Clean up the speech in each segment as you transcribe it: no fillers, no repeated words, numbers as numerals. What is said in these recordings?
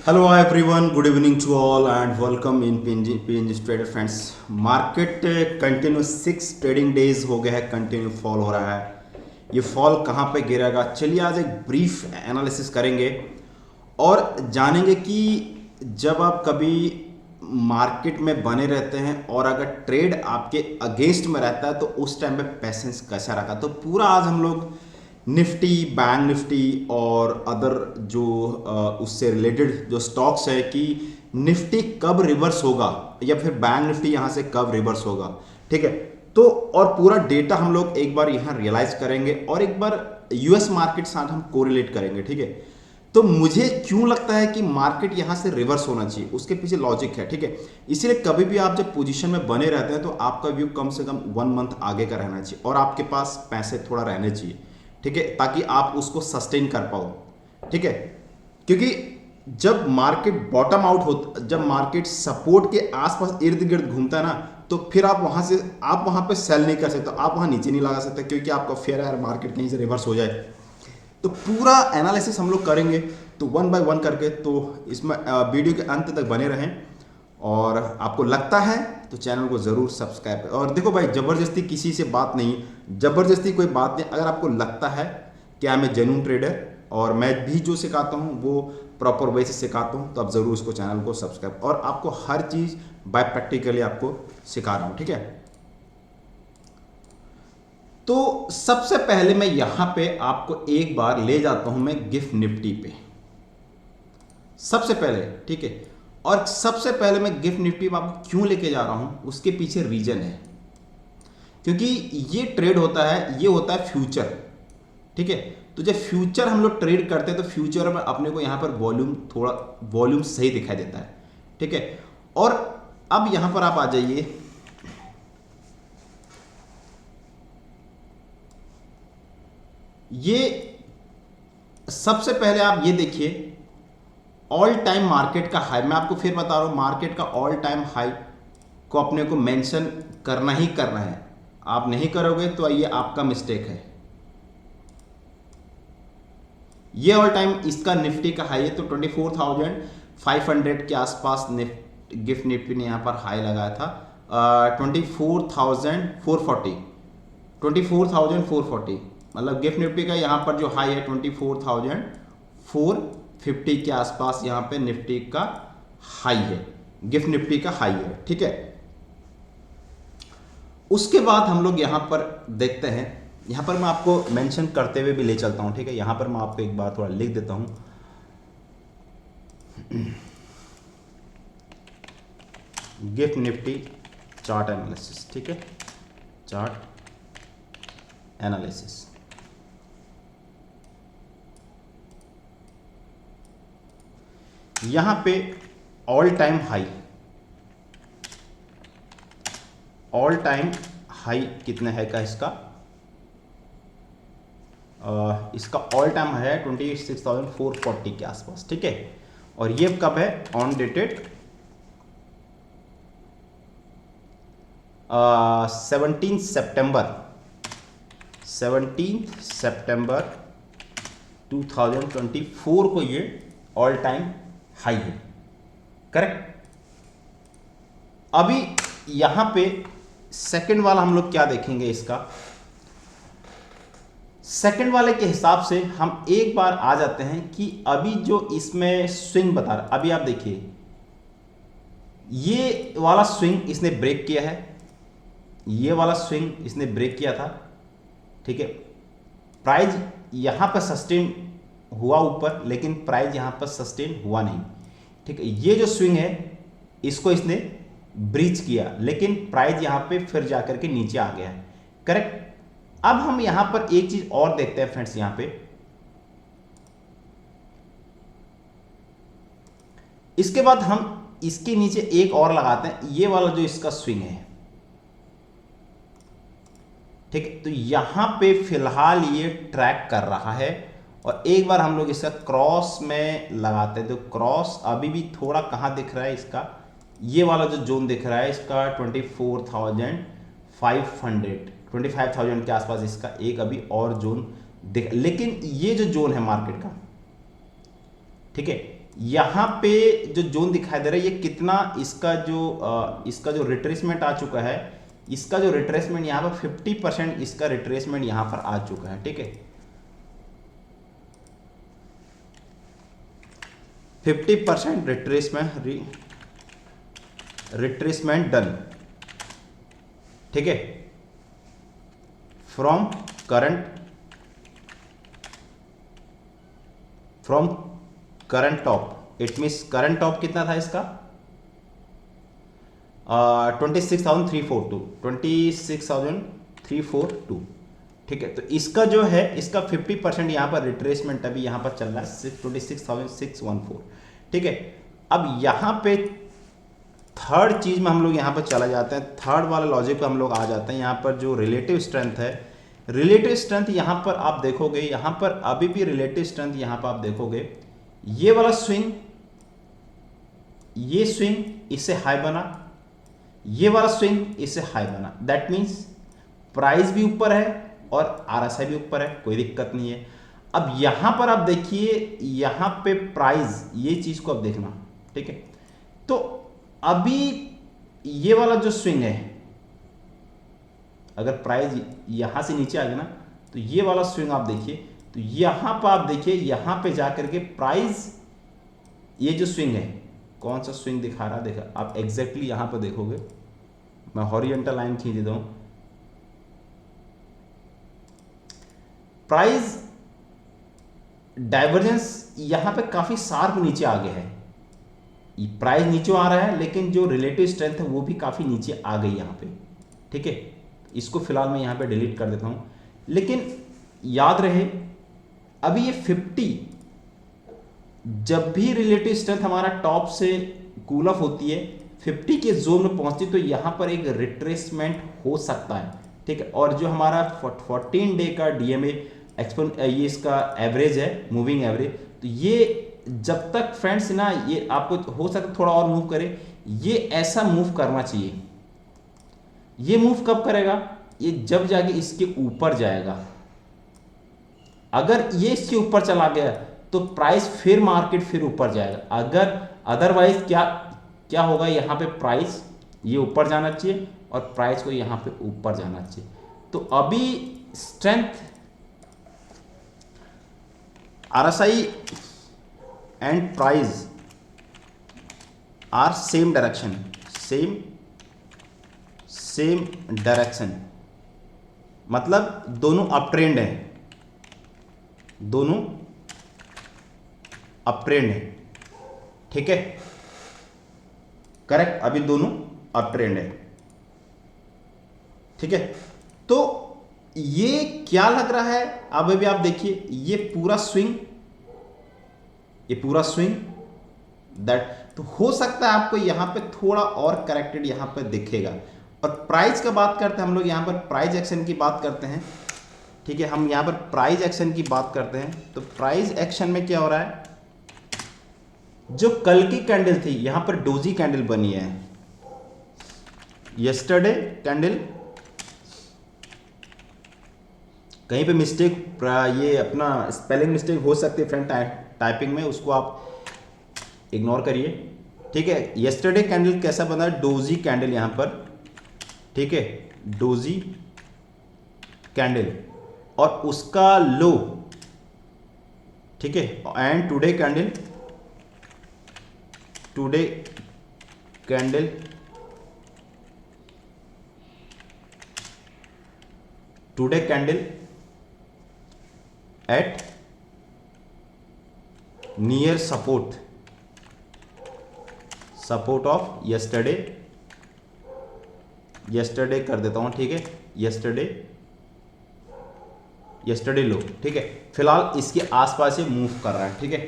Hello everyone, good evening to all and welcome in PNG Trader Friends. Market continue 6 trading days हो गए हैं, continue fall हो रहा है। ये फॉल कहाँ पे गिरेगा, चलिए आज एक ब्रीफ एनालिसिस करेंगे और जानेंगे कि जब आप कभी मार्केट में बने रहते हैं और अगर ट्रेड आपके अगेंस्ट में रहता है तो उस टाइम पे पैसेंस कैसा रखा। तो पूरा आज हम लोग निफ्टी, बैंक निफ्टी और अदर जो उससे रिलेटेड जो स्टॉक्स है कि निफ्टी कब रिवर्स होगा या फिर बैंक निफ्टी यहाँ से कब रिवर्स होगा, ठीक है। तो और पूरा डेटा हम लोग एक बार यहाँ रियलाइज करेंगे और एक बार यूएस मार्केट साथ हम कोरिलेट करेंगे, ठीक है। तो मुझे क्यों लगता है कि मार्केट यहाँ से रिवर्स होना चाहिए, उसके पीछे लॉजिक है, ठीक है। इसीलिए कभी भी आप जब पोजीशन में बने रहते हैं तो आपका व्यू कम से कम 1 मंथ आगे का रहना चाहिए और आपके पास पैसे थोड़ा रहने चाहिए, ठीक है, ताकि आप उसको सस्टेन कर पाओ, ठीक है। क्योंकि जब मार्केट बॉटम आउट हो, जब मार्केट सपोर्ट के आसपास इर्द गिर्द घूमता है ना, तो फिर आप वहां पे सेल नहीं कर सकते, आप वहां नीचे नहीं लगा सकते, क्योंकि आपका फेयर है यार मार्केट कहीं से रिवर्स हो जाए। तो पूरा एनालिसिस हम लोग करेंगे, तो वन बाय वन करके। तो इसमें वीडियो के अंत तक बने रहें और आपको लगता है तो चैनल को ज़रूर सब्सक्राइब करें। और देखो भाई, ज़बरदस्ती किसी से बात नहीं, ज़बरदस्ती कोई बात नहीं। अगर आपको लगता है कि I am a genuine trader और मैं भी जो सिखाता हूँ वो प्रॉपर वे से सिखाता हूँ, तो आप ज़रूर इसको चैनल को सब्सक्राइब, और आपको हर चीज़ बाय प्रैक्टिकली आपको सिखा रहा हूँ, ठीक है। तो सबसे पहले मैं यहां पे आपको एक बार ले जाता हूं मैं गिफ्ट निफ्टी पे, सबसे पहले, ठीक है। और सबसे पहले मैं गिफ्ट निफ्टी में आपको क्यों लेके जा रहा हूं, उसके पीछे रीजन है। क्योंकि ये ट्रेड होता है, ये होता है फ्यूचर, ठीक है। तो जब फ्यूचर हम लोग ट्रेड करते हैं तो फ्यूचर में अपने को यहां पर वॉल्यूम, थोड़ा वॉल्यूम सही दिखाई देता है, ठीक है। और अब यहां पर आप आ जाइए, ये सबसे पहले आप ये देखिए ऑल टाइम मार्केट का हाई। मैं आपको फिर बता रहा हूं, मार्केट का ऑल टाइम हाई को अपने को मेंशन करना ही करना है। आप नहीं करोगे तो ये आपका मिस्टेक है। ये ऑल टाइम इसका निफ्टी का हाई है, तो 24,500 के आसपास गिफ्ट निफ्टी ने यहां पर हाई लगाया था। 24,440, 24,440, मतलब गिफ्ट निफ्टी का यहां पर जो हाई है 24,450 के आसपास यहां पे निफ्टी का हाई है, गिफ्ट निफ्टी का हाई है, ठीक है। उसके बाद हम लोग यहां पर देखते हैं, यहां पर मैं आपको मेंशन करते हुए भी ले चलता हूं, ठीक है। यहां पर मैं आपको एक बार थोड़ा लिख देता हूं, गिफ्ट निफ्टी चार्ट एनालिसिस, ठीक है, चार्ट एनालिसिस। यहां पे all time high, all time high कितने है का इसका ऑल टाइम हाई है 26,440 के आसपास, ठीक है। और ये कब है, ऑन डेटेड 17 सितंबर, 17 सितंबर 2024 को ये ऑल टाइम हाई है, करेक्ट। अभी यहां पे सेकंड वाला हम लोग क्या देखेंगे, इसका सेकंड वाले के हिसाब से हम एक बार आ जाते हैं कि अभी जो इसमें स्विंग बता रहा, अभी आप देखिए ये वाला स्विंग इसने ब्रेक किया है, ये वाला स्विंग इसने ब्रेक किया था, ठीक है। प्राइस यहां पर सस्टेन हुआ ऊपर, लेकिन प्राइस यहां पर सस्टेन हुआ नहीं, ठीक है। ये जो स्विंग है इसको इसने ब्रीच किया, लेकिन प्राइस यहां पे फिर जाकर के नीचे आ गया है, करेक्ट। अब हम यहां पर एक चीज और देखते हैं फ्रेंड्स, यहां पे इसके बाद हम इसके नीचे एक और लगाते हैं, ये वाला जो इसका स्विंग है, ठीक है। तो यहां पे फिलहाल ये ट्रैक कर रहा है और एक बार हम लोग इसका क्रॉस में लगाते हैं, तो क्रॉस अभी भी थोड़ा कहां दिख रहा है इसका, ये वाला जो जोन दिख रहा है इसका 24,500, 25,000 के आसपास इसका एक अभी और जोन दिख, लेकिन ये जो जोन है मार्केट का, ठीक है, यहाँ पे जो जोन दिखाई दे रहा है ये कितना, इसका जो रिट्रेसमेंट आ चुका है, इसका जो रिट्रेसमेंट यहाँ पर 50% इसका रिट्रेसमेंट यहाँ पर आ चुका है। ठीक है, 50% रिट्रेसमेंट डन। ठीक है, from current top. It means current top कितना था इसका, 26,342। ठीक है, तो इसका जो है इसका 50% यहाँ पर रिट्रेसमेंट अभी यहाँ पर चल रहा है 26,614। ठीक है, अब यहाँ पे थर्ड चीज में हम लोग यहाँ पर चला जाते हैं, थर्ड वाला लॉजिक पे हम लोग आ जाते हैं। यहाँ पर जो रिलेटिव स्ट्रेंथ है, रिलेटिव स्ट्रेंथ यहाँ पर आप देखोगे, यहाँ पर अभी भी रिलेटिव स्ट्रेंथ यहाँ पर आप देखोगे, ये वाला स्विंग, ये स्विंग इससे हाई बना, ये वाला स्विंग इससे हाई बना। दैट मीन्स प्राइस भी ऊपर है और आरएसआई भी ऊपर है, कोई दिक्कत नहीं है। अब यहां पर आप देखिए, यहां पे प्राइस, ये चीज को आप देखना। ठीक है, तो अभी ये वाला जो स्विंग है, अगर प्राइस यहां से नीचे आ गया ना, तो ये वाला स्विंग आप देखिए, तो यहां पर आप देखिए, यहां पे जाकर के प्राइस, ये जो स्विंग है, कौन सा स्विंग दिखा रहा है, देखा आप एग्जैक्टली यहां पर देखोगे, मैं हॉरिजॉन्टल लाइन खींच देता हूं, प्राइस डाइवर्जेंस यहां पे काफी शार्प नीचे आ गया है। प्राइस नीचे आ रहा है, लेकिन जो रिलेटिव स्ट्रेंथ है वो भी काफी नीचे आ गई यहां पे। ठीक है, इसको फिलहाल मैं यहां पे डिलीट कर देता हूं, लेकिन याद रहे अभी ये 50, जब भी रिलेटिव स्ट्रेंथ हमारा टॉप से कूल ऑफ होती है, 50 के जोन में पहुंचती, तो यहां पर एक रिट्रेसमेंट हो सकता है। ठीक है, और जो हमारा 14 डे का डीएमए ये इसका एवरेज है, मूविंग एवरेज, तो ये जब तक फ्रेंड्स ना, ये आपको हो सकता थोड़ा और मूव करे, ये ऐसा मूव करना चाहिए। ये मूव कब करेगा, ये जब जाके इसके ऊपर जाएगा। अगर ये इसके ऊपर चला गया तो प्राइस फिर मार्केट फिर ऊपर जाएगा, अगर अदरवाइज क्या होगा, यहां पे प्राइस ये ऊपर जाना चाहिए और प्राइस को यहां पे ऊपर जाना चाहिए। तो अभी strength RSI and price are same direction, same direction, मतलब दोनों अप ट्रेंड है, दोनों अप ट्रेंड है। ठीक है, करेक्ट, अभी दोनों अप ट्रेंड है। ठीक है, तो ये क्या लग रहा है, अब अभी आप देखिए, ये पूरा स्विंग दैट, तो हो सकता है आपको यहां पे थोड़ा और करेक्टेड यहां पे दिखेगा। और प्राइस का बात करते हैं हम लोग, यहां पर प्राइस एक्शन की बात करते हैं। ठीक है, हम यहां पर प्राइस एक्शन की बात करते हैं, तो प्राइस एक्शन में क्या हो रहा है, जो कल की कैंडल थी, यहां पर डोजी कैंडल बनी है, यस्टरडे कैंडल, कहीं पे मिस्टेक, ये अपना स्पेलिंग मिस्टेक हो सकती है फ्रेंड टाइपिंग में, उसको आप इग्नोर करिए। ठीक है, यस्टरडे कैंडल कैसा बना, डोजी कैंडल यहां पर। ठीक है, डोजी कैंडल और उसका लो। ठीक है, and today candle eight near support of yesterday कर देता हूं। ठीक है, यस्टरडे लो। ठीक है, फिलहाल इसके आसपास से मूव कर रहा है। ठीक है,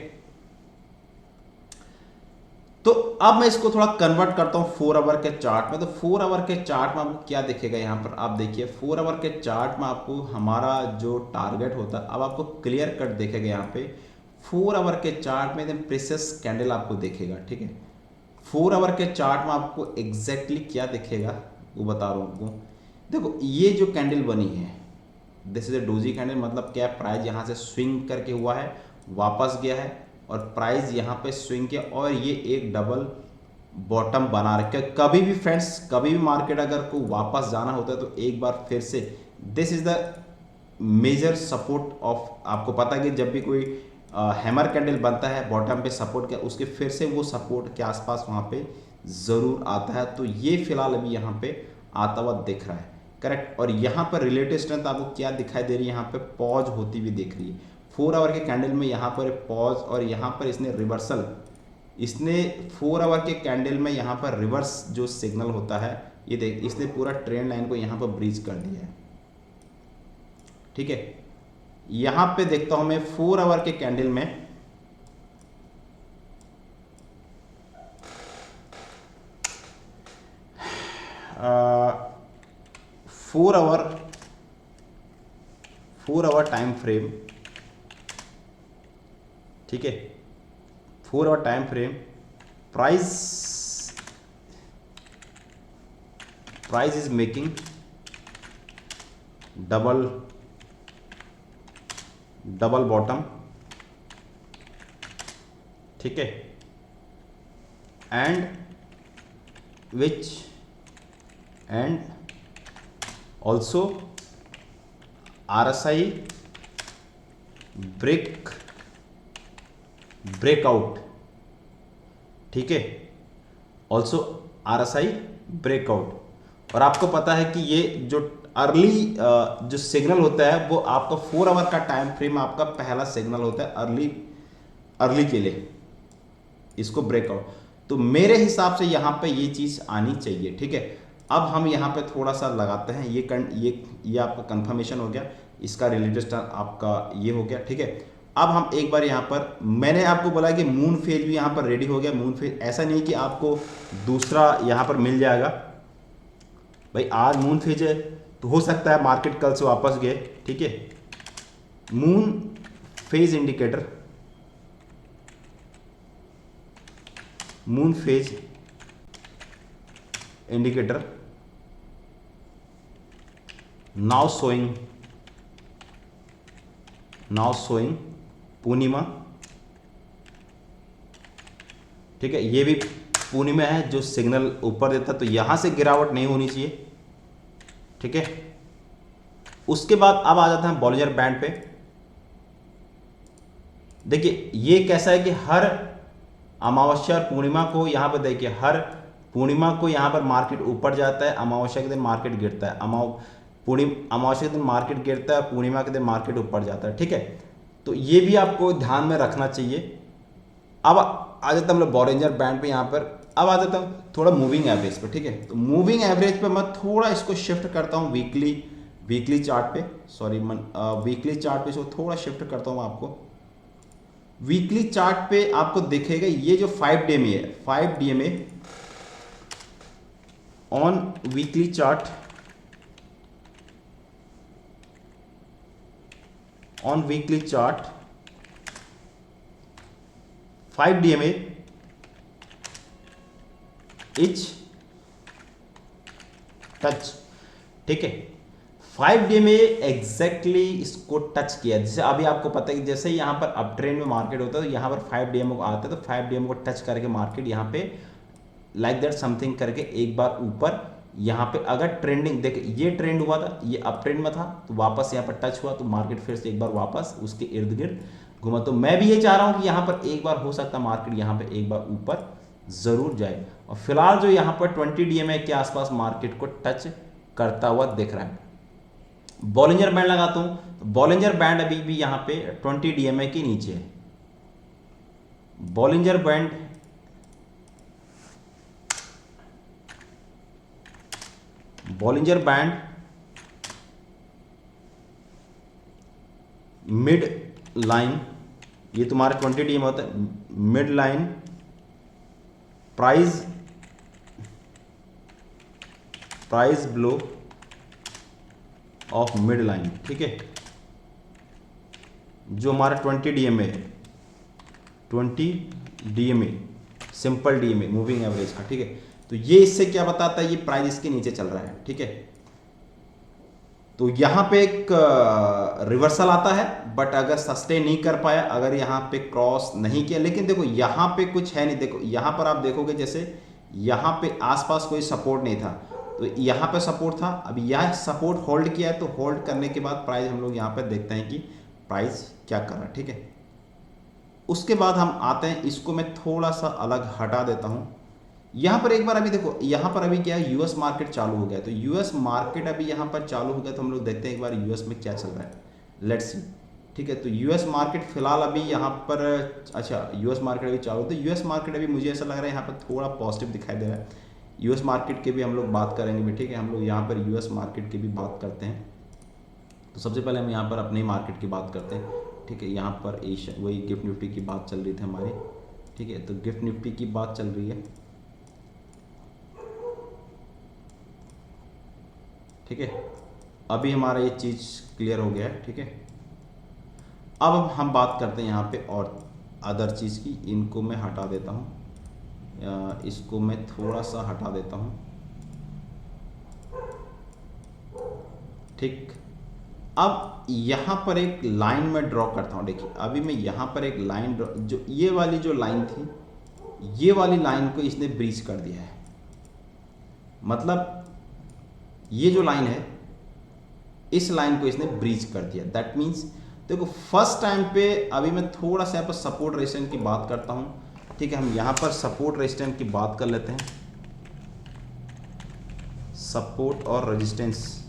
तो अब मैं इसको थोड़ा कन्वर्ट करता हूं 4 आवर के चार्ट में। तो 4 आवर के चार्ट में आपको क्या दिखेगा, यहां पर आप देखिए 4 आवर के चार्ट में आपको हमारा जो टारगेट होता है, अब आपको क्लियर कट दिखेगा। यहां पे 4 आवर के चार्ट में एकदम प्रीसियस कैंडल आपको दिखेगा। ठीक है, 4 आवर के चार्ट में आपको एग्जैक्टली क्या दिखेगा वो बता रहा हूं आपको। देखो, ये जो कैंडल बनी है, this is a doji candle, मतलब क्या, प्राइस यहां से स्विंग करके हुआ है, वापस गया है, और प्राइस यहाँ पे स्विंग किया और ये एक डबल बॉटम बना रखे। कभी भी फ्रेंड्स, कभी भी मार्केट अगर को वापस जाना होता है तो एक बार फिर से this is the major support of, आपको पता है कि जब भी कोई हैमर कैंडल बनता है बॉटम पे सपोर्ट किया, उसके फिर से वो सपोर्ट के आसपास वहाँ पे ज़रूर आता है। तो ये फिलहाल अभी यहाँ पे आता हुआ दिख रहा है, करेक्ट। और यहाँ पर रिलेटिव स्ट्रेंथ आपको क्या दिखाई दे रही है, यहाँ पे पॉज होती हुई दिख रही है 4 आवर के कैंडल में। यहाँ पर पॉज और यहाँ पर इसने रिवर्सल, इसने 4 आवर के कैंडल में यहाँ पर रिवर्स जो सिग्नल होता है, ये देख इसने पूरा ट्रेंड लाइन को यहाँ पर ब्रीच कर दिया है, ठीक है। यहाँ पे देखता हूँ मैं 4 आवर के कैंडल में 4 आवर टाइम फ्रेम, ठीक है। 4 hour time frame price is making double bottom, ठीक है, एंड ऑल्सो RSI ब्रेकआउट, ठीक है, ऑल्सो RSI ब्रेकआउट। और आपको पता है कि ये जो अर्ली जो सिग्नल होता है वो आपका 4 आवर का टाइम फ्रेम आपका पहला सिग्नल होता है अर्ली के लिए, इसको ब्रेकआउट। तो मेरे हिसाब से यहाँ पे ये चीज़ आनी चाहिए, ठीक है। अब हम यहाँ पे थोड़ा सा लगाते हैं, ये आपका कंफर्मेशन हो गया, इसका रिलेटेड स्टार आपका ये हो गया, ठीक है। अब हम एक बार यहाँ पर, मैंने आपको बोला कि मून फेज भी यहाँ पर रेडी हो गया। मून फेज ऐसा नहीं कि आपको दूसरा यहाँ पर मिल जाएगा, भाई आज मून फेज है तो हो सकता है मार्केट कल से वापस गए, ठीक है। Moon phase indicator, moon phase indicator now showing Purnima, ठीक है। ये भी पूर्णिमा है जो सिग्नल ऊपर देता, तो यहां से गिरावट नहीं होनी चाहिए, ठीक है। उसके बाद अब आ जाता है बॉलिंजर बैंड पे। देखिए ये कैसा है कि हर अमावस्या और पूर्णिमा को यहाँ पर देखिए, हर पूर्णिमा को यहाँ पर मार्केट ऊपर जाता है, अमावस्या के दिन मार्केट गिरता है, अमावस्या के दिन मार्केट गिरता है, पूर्णिमा के दिन मार्केट ऊपर जाता है, ठीक है। तो ये भी आपको ध्यान में रखना चाहिए। अब आ जाता हम लोग बॉलिंजर बैंड पे, यहाँ पर अब आ जाता हूँ थोड़ा मूविंग एवरेज पे, ठीक है। तो मूविंग एवरेज पे मैं थोड़ा इसको शिफ्ट करता हूँ वीकली चार्ट पे, वीकली चार्ट पे इसको थोड़ा शिफ्ट करता हूँ आपको। वीकली चार्ट पे आपको दिखेगा ये जो 5 DMA है, 5 DMA on weekly chart, on weekly chart 5 DMA etch touch, ठीक है। 5 DMA एग्जैक्टली इसको टच किया, जैसे अभी आपको पता है कि जैसे यहाँ पर अप ट्रेंड में मार्केट होता है तो यहाँ पर 5 DMA को आता है, तो 5 DMA को टच करके मार्केट यहाँ पे लाइक दैट समथिंग करके एक बार ऊपर यहाँ पे अगर ट्रेंडिंग देखिए, ये ट्रेंड हुआ था, ये अप ट्रेंड में था, तो वापस यहाँ पर टच हुआ तो मार्केट फिर से एक बार वापस उसके इर्द गिर्द घुमा। तो मैं भी ये चाह रहा हूँ कि यहाँ पर एक बार हो सकता है मार्केट यहाँ पे एक बार ऊपर जरूर जाए। और फिलहाल जो यहाँ पर 20 DMA के आसपास मार्केट को टच करता हुआ दिख रहा है। बॉलिंजर बैंड लगाता हूँ, तो बॉलिंजर बैंड अभी भी यहाँ पे 20 DMA के नीचे है। बॉलिंजर बैंड मिड लाइन, ये तुम्हारा 20 DMA होता है, mid line price blow of mid line, ठीक है। जो हमारा 20 DMA है, 20 DMA simple DMA moving average का, ठीक है। तो ये इससे क्या बताता है, ये प्राइस इसके नीचे चल रहा है, ठीक है। तो यहाँ पे एक रिवर्सल आता है, बट अगर सस्टेन नहीं कर पाया, अगर यहाँ पे क्रॉस नहीं किया, लेकिन देखो यहाँ पे कुछ है नहीं। देखो यहाँ पर आप देखोगे जैसे यहाँ पे आसपास कोई सपोर्ट नहीं था, तो यहाँ पे सपोर्ट था। अब यह सपोर्ट होल्ड किया है, तो होल्ड करने के बाद प्राइस हम लोग यहाँ पे देखते हैं कि प्राइस क्या कर रहा है, ठीक है। उसके बाद हम आते हैं, इसको मैं थोड़ा सा अलग हटा देता हूँ। यहाँ पर एक बार अभी देखो, यहाँ पर अभी क्या है, यूएस मार्केट चालू हो गया। तो यूएस मार्केट अभी यहाँ पर चालू हो गया, तो हम लोग देखते हैं एक बार यूएस में क्या चल रहा है, लेट्स सी, ठीक है। तो यूएस मार्केट फिलहाल अभी यहाँ पर, अच्छा यूएस मार्केट अभी चालू, तो यूएस मार्केट अभी मुझे ऐसा लग रहा है यहाँ पर थोड़ा पॉजिटिव दिखाई दे रहा है। यूएस मार्केट के भी हम लोग बात करेंगे भी, ठीक है। हम लोग यहाँ पर यूएस मार्केट की भी बात करते हैं। तो सबसे पहले हम यहाँ पर अपने मार्केट की बात करते हैं, ठीक है। यहाँ पर एशिया, वही गिफ्ट निफ्टी की बात चल रही थी हमारी, ठीक है। तो गिफ्ट निफ्टी की बात चल रही है, ठीक है। अभी हमारा ये चीज़ क्लियर हो गया है, ठीक है। अब हम बात करते हैं यहाँ पे और अदर चीज़ की। इनको मैं हटा देता हूँ, इसको मैं थोड़ा सा हटा देता हूँ, ठीक। अब यहाँ पर एक लाइन में ड्रॉ करता हूँ। देखिए अभी मैं यहाँ पर एक लाइन ड्रॉ, जो ये वाली जो लाइन थी, ये वाली लाइन को इसने ब्रीच कर दिया है। मतलब ये जो लाइन है, इस लाइन को इसने ब्रीच कर दिया। दैट मीन्स देखो फर्स्ट टाइम पे, अभी मैं थोड़ा सा यहाँ पर सपोर्ट रेजिस्टेंस की बात करता हूँ, ठीक है। हम यहाँ पर सपोर्ट रेजिस्टेंस की बात कर लेते हैं। सपोर्ट और रेजिस्टेंस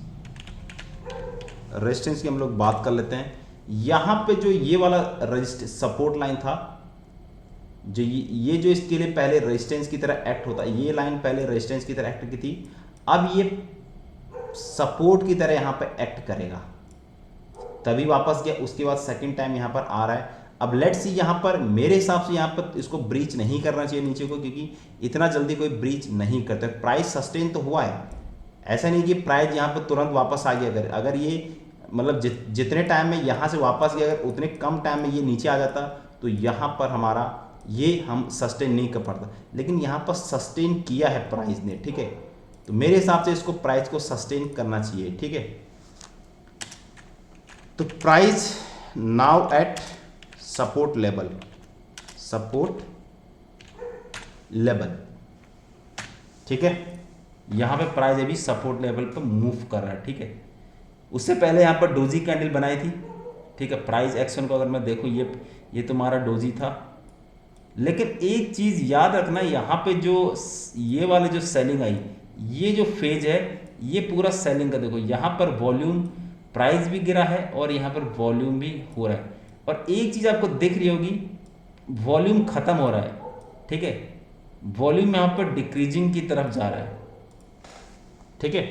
की हम लोग बात कर लेते हैं। यहाँ पे जो ये वाला सपोर्ट लाइन था, जो ये जो इसके लिए पहले रेजिस्टेंस की तरह एक्ट होता है, ये लाइन पहले रेजिस्टेंस की तरह एक्ट की थी, अब ये सपोर्ट की तरह यहाँ पे एक्ट करेगा। तभी वापस गया, उसके बाद सेकंड टाइम यहाँ पर आ रहा है। अब लेट्स सी, यहाँ पर मेरे हिसाब से यहाँ पर इसको ब्रीच नहीं करना चाहिए नीचे को, क्योंकि इतना जल्दी कोई ब्रीच नहीं करता। प्राइस सस्टेन तो हुआ है, ऐसा नहीं कि प्राइस यहाँ पर तुरंत वापस आ गया। अगर ये मतलब जितने टाइम में यहाँ से वापस गया, अगर उतने कम टाइम में ये नीचे आ जाता, तो यहाँ पर हमारा ये हम सस्टेन नहीं कर पाता। लेकिन यहाँ पर सस्टेन किया है प्राइस ने, ठीक है। तो मेरे हिसाब से इसको प्राइस को सस्टेन करना चाहिए, ठीक है। तो price now at support level, ठीक है। यहां पे प्राइस अभी सपोर्ट लेवल पर मूव कर रहा है, ठीक है। उससे पहले यहां पर डोजी कैंडल बनाई थी, ठीक है। प्राइस एक्शन को अगर मैं देखूं, ये तुम्हारा डोजी था। लेकिन एक चीज याद रखना, यहां पे जो ये वाले जो सेलिंग आई, ये जो फेज है, ये पूरा सेलिंग का देखो, यहाँ पर वॉल्यूम, प्राइस भी गिरा है और यहाँ पर वॉल्यूम भी हो रहा है। और एक चीज़ आपको दिख रही होगी, वॉल्यूम खत्म हो रहा है, ठीक है। वॉल्यूम यहाँ पर डिक्रीजिंग की तरफ जा रहा है, ठीक है।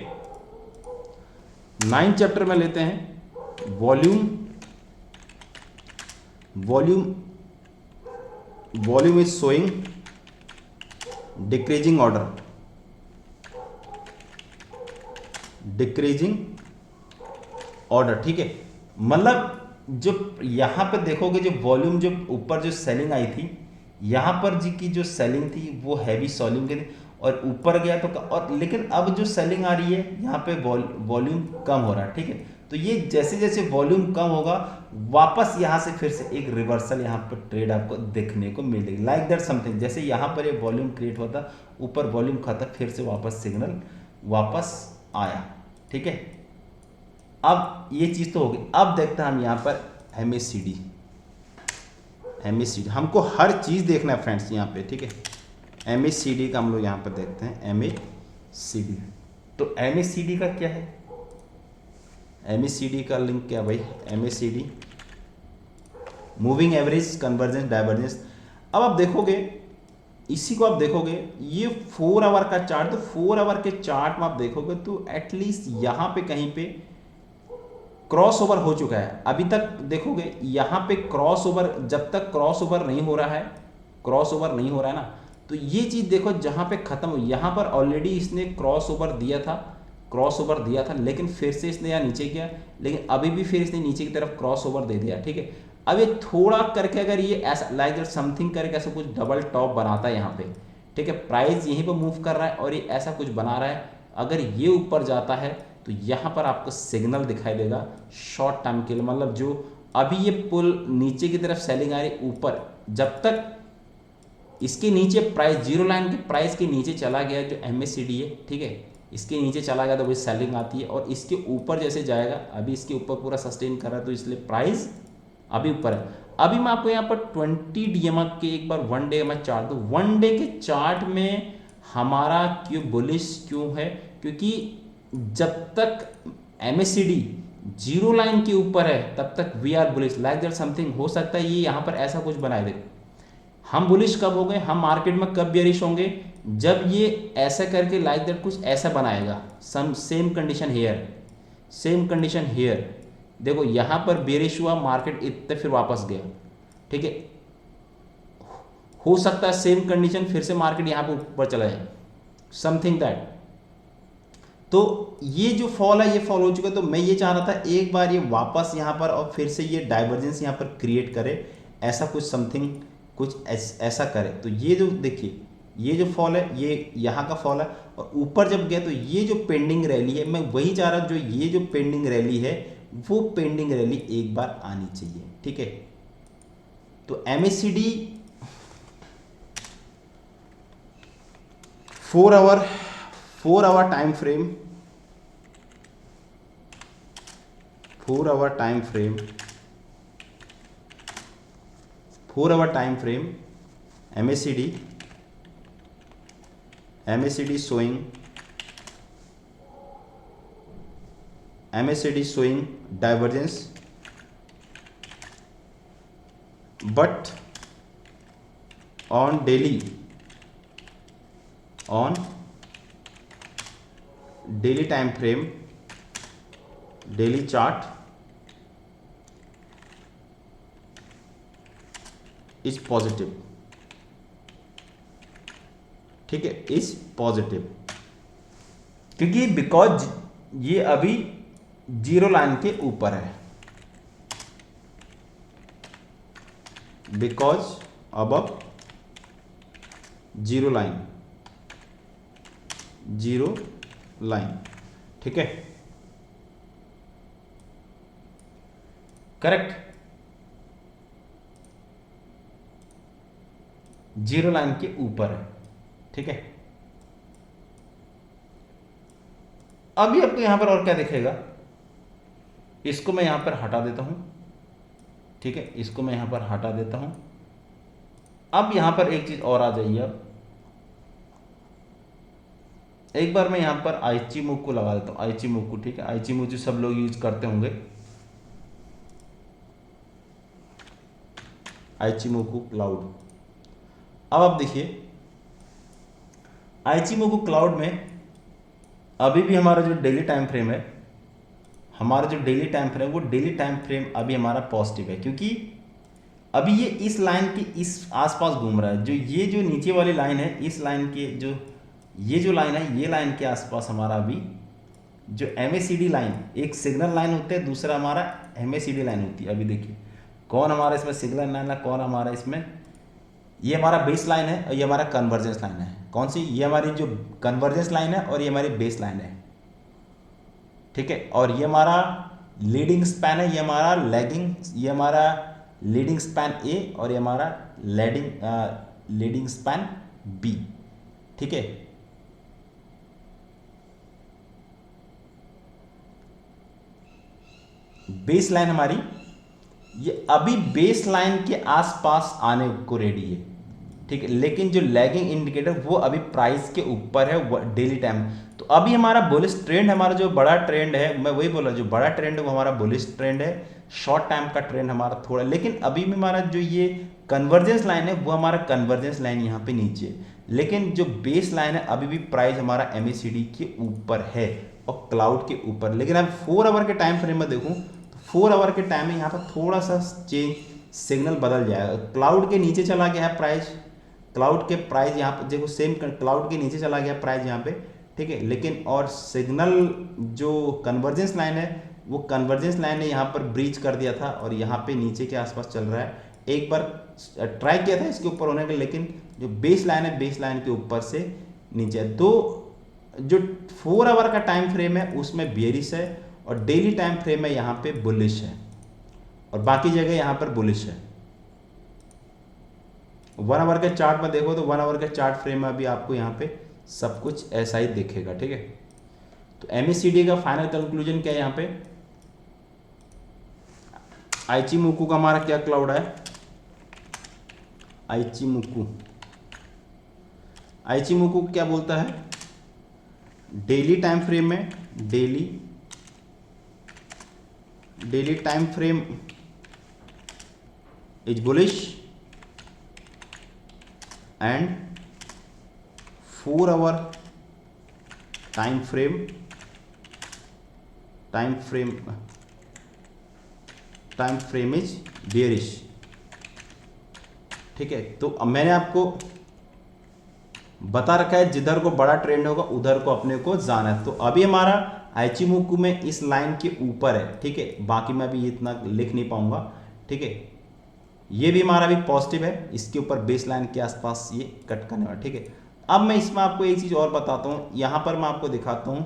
9 चैप्टर में लेते हैं। Volume is showing decreasing order, ठीक है। मतलब जो यहाँ पे देखोगे, जो वॉल्यूम, जो ऊपर जो सेलिंग आई थी, यहाँ पर जी की जो सेलिंग थी वो हैवी सेलिंग की थी और ऊपर गया तो और, लेकिन अब जो सेलिंग आ रही है यहाँ पे वॉल्यूम कम हो रहा है, ठीक है। तो ये जैसे जैसे वॉल्यूम कम होगा, वापस यहाँ से फिर से एक रिवर्सल यहाँ पर ट्रेड आपको देखने को मिलेगी, लाइक दैट समथिंग। जैसे यहाँ पर ये वॉल्यूम क्रिएट होता, ऊपर वॉल्यूम खत्म, फिर से वापस सिग्नल वापस आया, ठीक है। अब ये चीज़ तो होगी। अब देखते हैं हम यहाँ पर MACD, हमको हर चीज़ देखना है फ्रेंड्स यहाँ पे, ठीक है। MACD का हम लोग यहाँ पर देखते हैं, MACD। तो MACD का क्या है, MACD का लिंक क्या भाई, MACD moving average convergence divergence. अब आप देखोगे, इसी को आप देखोगे, ये 4 आवर का चार्ट, तो 4 आवर के चार्ट में आप देखोगे तो एटलीस्ट यहाँ पे कहीं पे क्रॉस ओवर हो चुका है। अभी तक देखोगे यहाँ पे क्रॉस ओवर, जब तक क्रॉस ओवर नहीं हो रहा है ना, तो ये चीज़ देखो जहाँ पे खत्म हो, यहाँ पर ऑलरेडी इसने क्रॉस ओवर दिया था, लेकिन फिर से इसने यहाँ नीचे किया, लेकिन अभी भी फिर इसने नीचे की तरफ क्रॉस ओवर दे दिया, ठीक है। अब ये थोड़ा करके अगर ये ऐसा लाइक दैट समथिंग करके ऐसा कुछ डबल टॉप बनाता है यहाँ पे, ठीक है, प्राइस यहीं पर मूव कर रहा है और ये ऐसा कुछ बना रहा है, अगर ये ऊपर जाता है तो यहाँ पर आपको सिग्नल दिखाई देगा शॉर्ट टाइम के लिए, मतलब जो अभी ये पुल नीचे की तरफ सेलिंग आ रही ऊपर, जब तक इसके नीचे प्राइस जीरो लाइन के प्राइस के नीचे चला गया जो MACD है, ठीक है, इसके नीचे चला गया तो वही सेलिंग आती है, और इसके ऊपर जैसे जाएगा, अभी इसके ऊपर पूरा सस्टेन कर रहा है तो इसलिए प्राइस अभी ऊपर है। अभी मैं आपको यहाँ पर 20 DMA के एक बार 1 डे में चार्ट दूँ, 1 डे के चार्ट में हमारा क्यों बुलिश क्यों है, क्योंकि जब तक MACD जीरो लाइन के ऊपर है तब तक we are bullish like that something. हो सकता है ये यहाँ पर ऐसा कुछ बनाए दे। हम बुलिश कब हो गए, हम मार्केट में कब बेरिश होंगे, जब ये ऐसा करके लाइक दैट कुछ ऐसा बनाएगा, some same condition here, same condition here. देखो यहाँ पर बेरिश हुआ, मार्केट इतने फिर वापस गया, ठीक है, हो सकता है सेम कंडीशन फिर से मार्केट यहाँ पर ऊपर चला जाए, समथिंग दैट। तो ये जो फॉल है ये फॉल हो चुका है, तो मैं ये चाह रहा था एक बार ये वापस यहाँ पर और फिर से ये डाइवर्जेंस यहाँ पर क्रिएट करे, ऐसा कुछ समथिंग कुछ ऐसा करे। तो ये जो देखिए ये जो फॉल है ये यहाँ का फॉल है, और ऊपर जब गया तो ये जो पेंडिंग रैली है, मैं वही चाह रहा हूँ, जो ये जो पेंडिंग रैली है वो पेंडिंग रैली एक बार आनी चाहिए, ठीक है। तो MACD 4 hour time frame, 4 hour time frame, 4 hour time frame MACD showing divergence, but on daily time frame, daily chart is positive, ठीक है, इज पॉजिटिव, क्योंकि बिकॉज ये अभी जीरो लाइन के ऊपर है, बिकॉज अबव जीरो लाइन, ठीक है, करेक्ट, जीरो लाइन के ऊपर है, ठीक है। अभी आपको यहां पर और क्या दिखेगा, इसको मैं यहां पर हटा देता हूं, ठीक है, इसको मैं यहां पर हटा देता हूं। अब यहां पर एक चीज और आ जाइए, अब एक बार मैं यहां पर Ichimoku लगा देता हूं, Ichimoku, ठीक है, Ichimoku सब लोग यूज करते होंगे, Ichimoku क्लाउड। अब आप देखिए Ichimoku क्लाउड में अभी भी हमारा जो डेली टाइम फ्रेम है, हमारा जो डेली टाइम फ्रेम, वो डेली टाइम फ्रेम अभी हमारा पॉजिटिव है, क्योंकि अभी ये इस लाइन के इस आसपास घूम रहा है। जो ये जो नीचे वाली लाइन है, इस लाइन के जो ये जो लाइन है, ये लाइन के आसपास हमारा अभी जो MACD लाइन, एक सिग्नल लाइन होती है, दूसरा हमारा MACD लाइन होती है। अभी देखिए कौन हमारा इसमें सिग्नल लाइन है, कौन हमारा इसमें, ये हमारा बेस लाइन है और ये हमारा कन्वर्जेंस लाइन है। कौन सी, ये हमारी जो कन्वर्जेंस लाइन है और ये हमारी बेस लाइन है, ठीक है। और ये हमारा लीडिंग स्पैन है, ये हमारा लैगिंग, ये हमारा लीडिंग स्पैन A और ये हमारा लीडिंग स्पैन B, ठीक है। बेस लाइन हमारी ये अभी बेस लाइन के आसपास आने को रेडी है, ठीक है, लेकिन जो लैगिंग इंडिकेटर वो अभी प्राइस के ऊपर है डेली टाइम। तो अभी हमारा बुलिश ट्रेंड, हमारा जो बड़ा ट्रेंड है, मैं वही बोला, जो बड़ा ट्रेंड है वो हमारा बुलिश ट्रेंड है, शॉर्ट टाइम का ट्रेंड हमारा थोड़ा, लेकिन अभी भी हमारा जो ये कन्वर्जेंस लाइन है वो हमारा कन्वर्जेंस लाइन यहाँ पे नीचे है, लेकिन जो बेस लाइन है अभी भी प्राइस हमारा MACD के ऊपर है और क्लाउड के ऊपर। लेकिन अब 4 आवर के टाइम फ्रेम में देखूँ तो 4 आवर के टाइम में यहाँ पर थोड़ा सा चेंज सिग्नल बदल जाएगा। क्लाउड के नीचे चला गया है प्राइस, क्लाउड के प्राइस यहाँ पर देखो सेम, क्लाउड के नीचे चला गया प्राइस यहाँ पे, ठीक है, लेकिन और सिग्नल जो कन्वर्जेंस लाइन है वो कन्वर्जेंस लाइन ने यहाँ पर ब्रीच कर दिया था और यहाँ पे नीचे के आसपास चल रहा है। एक बार ट्राई किया था इसके ऊपर होने का, लेकिन जो बेस लाइन है बेस लाइन के ऊपर से नीचे है। तो जो 4 आवर का टाइम फ्रेम है उसमें बियरिश है और डेली टाइम फ्रेम में यहाँ पे बुलिश है और बाकी जगह यहाँ पर बुलिश है। 1 आवर के चार्ट में देखो तो 1 आवर के चार्ट फ्रेम में भी आपको यहाँ पे सब कुछ ऐसा ही दिखेगा, ठीक है। तो एमएसीडी का फाइनल कंक्लूजन क्या है यहाँ पे, आइचिमोकू का हमारा क्या क्लाउड है, आइचिमोकू क्या बोलता है, डेली टाइम फ्रेम में daily time frame is bullish and 4 hour time frame is bearish, ठीक है। तो अब मैंने आपको बता रखा है जिधर को बड़ा ट्रेंड होगा उधर को अपने को जाना है। तो अभी हमारा आइचिमोकू में इस लाइन के ऊपर है, ठीक है। बाकी मैं भी इतना लिख नहीं पाऊंगा, ठीक है। ये भी हमारा भी पॉजिटिव है, इसके ऊपर बेस लाइन के आसपास ये कट करने वाला, ठीक है। अब मैं इसमें आपको एक चीज और बताता हूं, यहां पर मैं आपको दिखाता हूं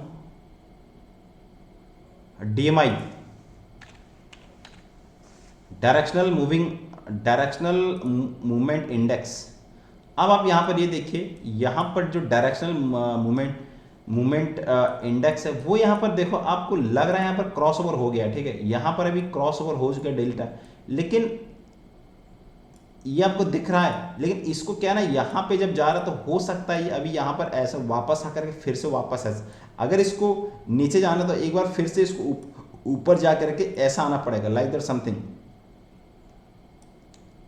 डीएमआई, डायरेक्शनल मूवमेंट इंडेक्स। अब आप यहां पर ये देखिए, यहां पर जो डायरेक्शनल मूवमेंट इंडेक्स है वो यहां पर देखो आपको लग रहा है यहां पर क्रॉसओवर हो गया, ठीक है। यहां पर अभी क्रॉसओवर हो चुका है डेल्टा, लेकिन ये आपको दिख रहा है, लेकिन इसको क्या ना यहाँ पे जब जा रहा है तो हो सकता है ये अभी यहाँ पर ऐसा वापस आकर के फिर से वापस ऐसा, अगर इसको नीचे जाना तो एक बार फिर से इसको ऊपर जा करके ऐसा आना पड़ेगा, लाइक दैट समथिंग,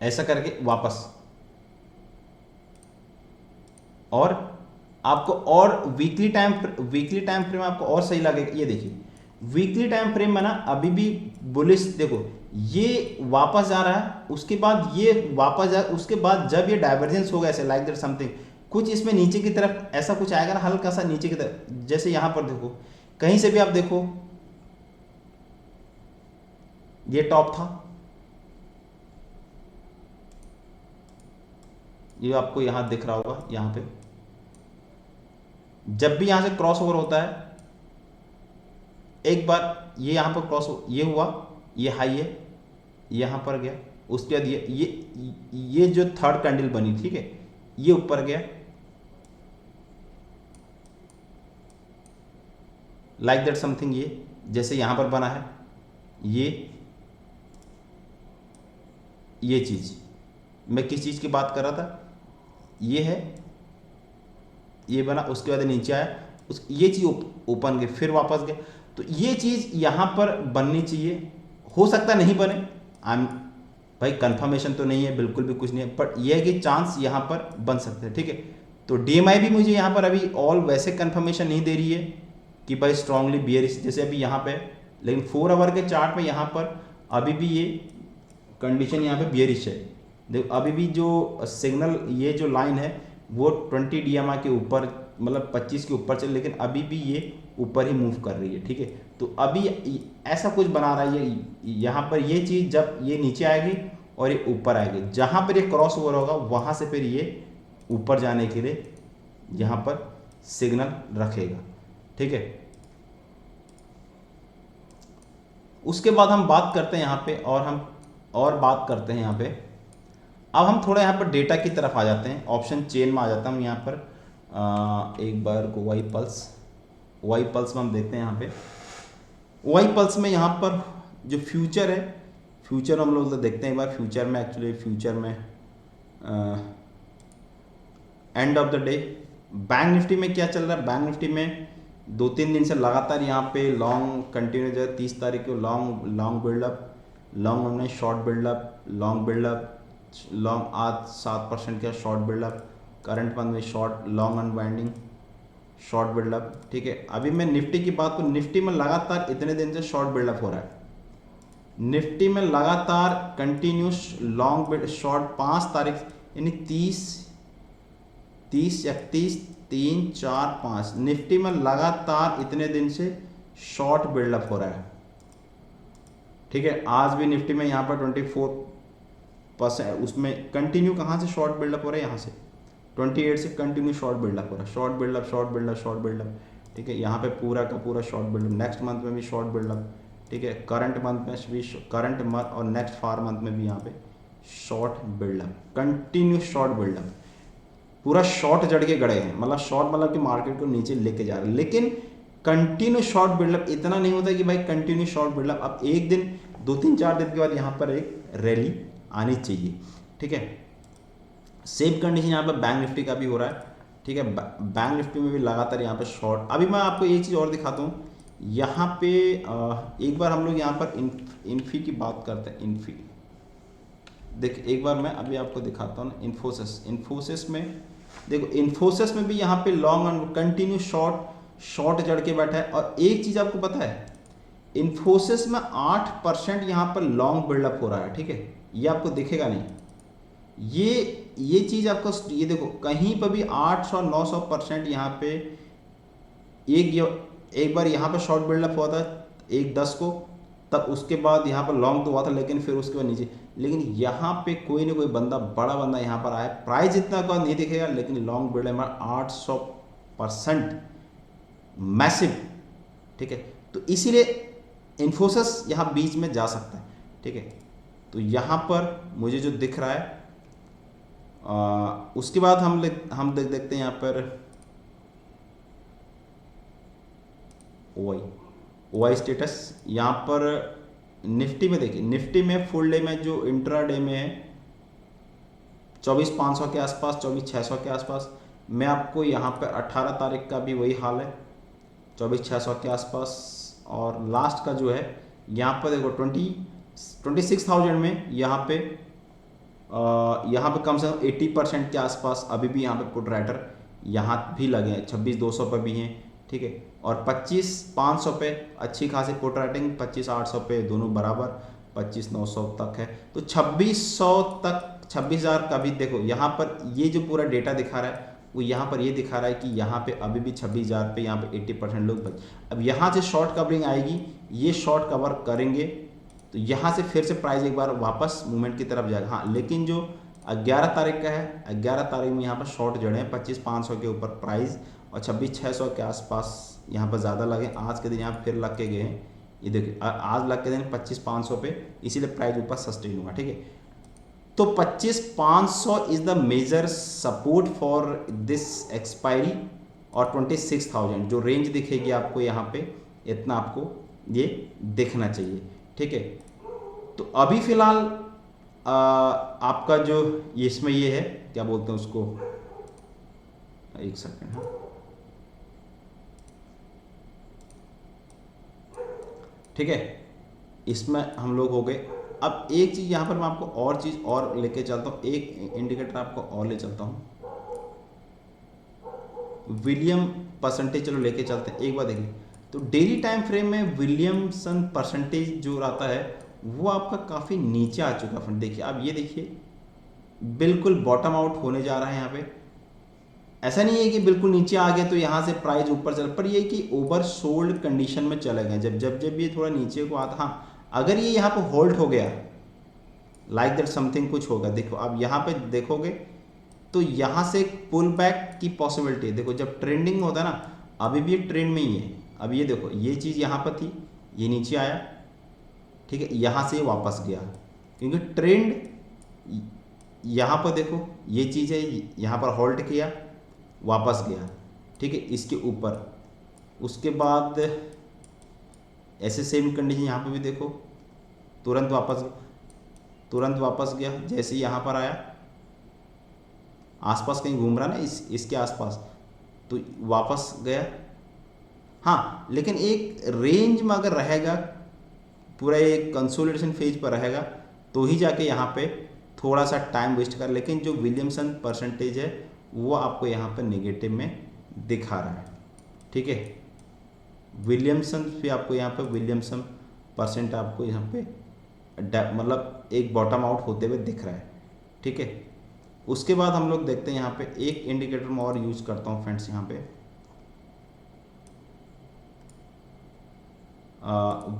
ऐसा करके वापस। और आपको और वीकली टाइम फ्रेम आपको और सही लगेगा। ये देखिए वीकली टाइम फ्रेम में ना अभी भी बुलिश, देखो ये वापस जा रहा है, उसके बाद ये वापस जा, उसके बाद जब ये डाइवर्जेंस होगा ऐसे लाइक दैट समथिंग, कुछ इसमें नीचे की तरफ ऐसा कुछ आएगा ना, हल्का सा नीचे की तरफ, जैसे यहां पर देखो कहीं से भी आप देखो ये टॉप था, ये आपको यहां दिख रहा होगा, यहां पे जब भी यहां से क्रॉस ओवर होता है एक बार ये यहां पर क्रॉस, ये हुआ, ये हाई है, यहां पर गया, उसके बाद ये जो थर्ड कैंडल बनी, ठीक है, ये ऊपर गया लाइक दैट समथिंग, ये जैसे यहां पर बना है, ये चीज मैं किस चीज की बात कर रहा था, ये है, ये बना, उसके बाद नीचे आया, ये चीज ओपन गई, फिर वापस गया। तो ये चीज यहां पर बननी चाहिए, हो सकता नहीं बने, भाई कंफर्मेशन तो नहीं है, बिल्कुल भी कुछ नहीं है, बट ये है कि चांस यहां पर बन सकते हैं, ठीक है। तो डीएमआई भी मुझे यहां पर अभी ऑल वैसे कंफर्मेशन नहीं दे रही है कि भाई स्ट्रांगली बियरिश जैसे अभी यहां पे, लेकिन 4 आवर के चार्ट में यहां पर अभी भी ये कंडीशन यहां पे बियरिश है। देखो अभी भी जो सिग्नल, ये जो लाइन है वो 20 डीएमआई के ऊपर, मतलब 25 के ऊपर चल, लेकिन अभी भी ये ऊपर ही मूव कर रही है, ठीक है। तो अभी ऐसा कुछ बना रहा है ये, यहाँ पर ये चीज़ जब ये नीचे आएगी और ये ऊपर आएगी, जहाँ पर ये क्रॉस ओवर होगा वहाँ से फिर ये ऊपर जाने के लिए यहाँ पर सिग्नल रखेगा, ठीक है। उसके बाद हम बात करते हैं यहाँ पे, और बात करते हैं यहाँ पे, अब हम थोड़ा यहाँ पर डेटा की तरफ आ जाते हैं, ऑप्शन चेन में आ जाता हूँ यहाँ पर। एक बार को वाई पल्स में हम देखते हैं यहाँ पे, वाई पल्स में यहाँ पर जो फ्यूचर है, फ्यूचर हम लोग देखते हैं एक बार, फ्यूचर में actually end of the day bank Nifty में क्या चल रहा है। बैंक निफ्टी में 2-3 दिन से लगातार यहाँ पे लॉन्ग कंटिन्यू जो है, 30 तारीख को लॉन्ग बिल्डअप, लॉन्ग हमने शॉर्ट बिल्डअप, लॉन्ग आज 7% का शॉर्ट बिल्डअप, करंट मंथ में short long unwinding, short buildup, ठीक है। अभी मैं निफ्टी की बात करूँ, निफ्टी में लगातार इतने दिन से शॉर्ट बिल्डअप हो रहा है, निफ्टी में लगातार कंटिन्यूस लॉन्ग शॉर्ट 5 तारीख यानी 30, 31, 3, 4, 5 निफ्टी में लगातार इतने दिन से शॉर्ट बिल्डअप हो रहा है, ठीक है। आज भी निफ्टी में यहाँ पर 24% उसमें कंटिन्यू कहाँ से शॉर्ट बिल्डअप हो रहा है, यहाँ से 28 से कंटिन्यू शॉर्ट बिल्डअप हो रहा है, शॉर्ट बिल्डअप ठीक है, यहाँ पे पूरा का पूरा शॉर्ट बिल्डअप, नेक्स्ट मंथ में भी शॉर्ट बिल्डअप, ठीक है, करंट मंथ में भी, करंट मंथ और नेक्स्ट 4 मंथ में भी यहाँ पे short buildup, continue short buildup, पूरा शॉर्ट जड़ के गड़े हैं, मतलब शॉर्ट मतलब कि मार्केट को नीचे लेके जा रहे हैं। लेकिन कंटिन्यू शॉर्ट बिल्डअप इतना नहीं होता कि भाई कंटिन्यू शॉर्ट बिल्डअप, अब एक दिन 2-3-4 दिन के बाद यहाँ पर एक रैली आनी चाहिए, ठीक है। सेम कंडीशन यहाँ पर बैंक निफ्टी का भी हो रहा है, ठीक है, बैंक निफ्टी में भी लगातार यहाँ पर शॉर्ट। अभी मैं आपको एक चीज़ और दिखाता हूँ, यहाँ पे एक बार हम लोग यहाँ पर इन्फी की बात करते हैं। इन्फी देख, एक बार मैं अभी आपको दिखाता हूँ ना, इन्फोसिस में देखो, इन्फोसिस में भी यहाँ पे लॉन्ग एंड कंटिन्यू शॉर्ट जड़ के बैठा है। और एक चीज़ आपको पता है, इन्फोसिस में 8% यहाँ पर लॉन्ग बिल्डअप हो रहा है, ठीक है, ये आपको दिखेगा नहीं, ये चीज़ आपको, ये देखो कहीं पर भी 800-900% यहाँ पे एक बार यहाँ पर शॉर्ट बिल्डअप हुआ था 1-10 को, तब उसके बाद यहाँ पर लॉन्ग तो हुआ था, लेकिन फिर उसके बाद नीचे। लेकिन यहाँ पे कोई ना कोई बंदा, बड़ा बंदा यहाँ पर आया, प्राइस इतना का नहीं दिखेगा, लेकिन लॉन्ग बिल्डअप 800% मैसिव, ठीक है। तो इसीलिए इन्फोसिस यहाँ बीच में जा सकता है, ठीक है। तो यहाँ पर मुझे जो दिख रहा है, उसके बाद हम देखते हैं यहाँ पर ओवाई स्टेटस। यहाँ पर निफ्टी में देखिए, निफ्टी में फुल डे में जो इंट्रा डे में है 24,500 के आसपास, 24,600 के आसपास। मैं आपको यहाँ पर 18 तारीख का भी वही हाल है, 24,600 के आसपास। और लास्ट का जो है यहाँ पर देखो 26,000 में यहाँ पे कम से कम 80% के आसपास अभी भी यहाँ पे पुट राइटर यहाँ भी लगे हैं, 26,200 पे भी हैं, ठीक है। और 25,500 पे अच्छी खासी पुट राइटिंग, 25,800 पे दोनों बराबर, 25,900 तक है। तो 2600 तक, 26,000 का भी देखो यहाँ पर ये जो पूरा डेटा दिखा रहा है, वो यहाँ पर ये दिखा रहा है कि यहाँ पे अभी भी 26,000 पे यहाँ पे 80% लोग बच। अब यहाँ से शॉर्ट कवरिंग आएगी, ये शॉर्ट कवर करेंगे तो यहाँ से फिर से प्राइस एक बार वापस मूवमेंट की तरफ जाएगा। हाँ, लेकिन जो 11 तारीख का है, 11 तारीख में यहाँ पर शॉर्ट जड़े हैं 25,500 के ऊपर प्राइस, और 26,600 के आसपास यहाँ पर ज़्यादा लगे। आज के दिन यहाँ फिर लग के गए हैं, ये देखिए आज लग के दिन 25,500 पे, इसीलिए प्राइस ऊपर सस्टेन हुआ, ठीक है। तो 25,500 is the major support for this expiry, और 26,000 जो रेंज दिखेगी आपको यहाँ पे, इतना आपको ये दिखना चाहिए, ठीक है। तो अभी फिलहाल आपका जो इसमें ये है, क्या बोलते हैं उसको, एक सेकंड, ठीक है, इसमें हम लोग हो गए। अब एक चीज़ यहाँ पर मैं आपको और चीज़ और लेके चलता हूँ, एक इंडिकेटर आपको और ले चलता हूँ, विलियम परसेंटेज, चलो लेके चलते हैं। एक बार देखिए, तो डेली टाइम फ्रेम में विलियमसन परसेंटेज जो आता है वो आपका काफ़ी नीचे आ चुका है। देखिए आप ये देखिए, बिल्कुल बॉटम आउट होने जा रहा है यहाँ पे। ऐसा नहीं है कि बिल्कुल नीचे आ गए तो यहाँ से प्राइस ऊपर चल, पर ये कि ओवर सोल्ड कंडीशन में चले गए। जब ये थोड़ा नीचे को आता, हाँ अगर ये यहाँ पे होल्ड हो गया, लाइक दैट समथिंग कुछ होगा। देखो आप यहाँ पे देखोगे तो यहाँ से पुल बैक की पॉसिबिलिटी है। देखो जब ट्रेंडिंग होता है ना, अभी भी ये ट्रेंड में ही है। अब ये देखो, ये चीज़ यहाँ पर थी, ये नीचे आया, ठीक है, यहाँ से वापस गया, क्योंकि ट्रेंड यहाँ पर देखो, ये चीज़ है, यहाँ पर होल्ड किया, वापस गया, ठीक है, इसके ऊपर। उसके बाद ऐसे सेम कंडीशन यहाँ पे भी देखो, तुरंत वापस गया। जैसे यहाँ पर आया, आसपास कहीं घूम रहा ना, इसके आसपास, तो वापस गया। हाँ, लेकिन एक रेंज में अगर रहेगा, पूरा एक कंसोलिडेशन फेज पर रहेगा, तो ही जाके यहाँ पे थोड़ा सा टाइम वेस्ट कर। लेकिन जो विलियमसन परसेंटेज है वो आपको यहाँ पे नेगेटिव में दिखा रहा है, ठीक है। विलियमसन पे आपको यहाँ पे विलियमसन परसेंट आपको यहाँ पे मतलब एक बॉटम आउट होते हुए दिख रहा है, ठीक है। उसके बाद हम लोग देखते हैं यहाँ पे एक इंडिकेटर में और यूज करता हूँ फ्रेंड्स, यहाँ पे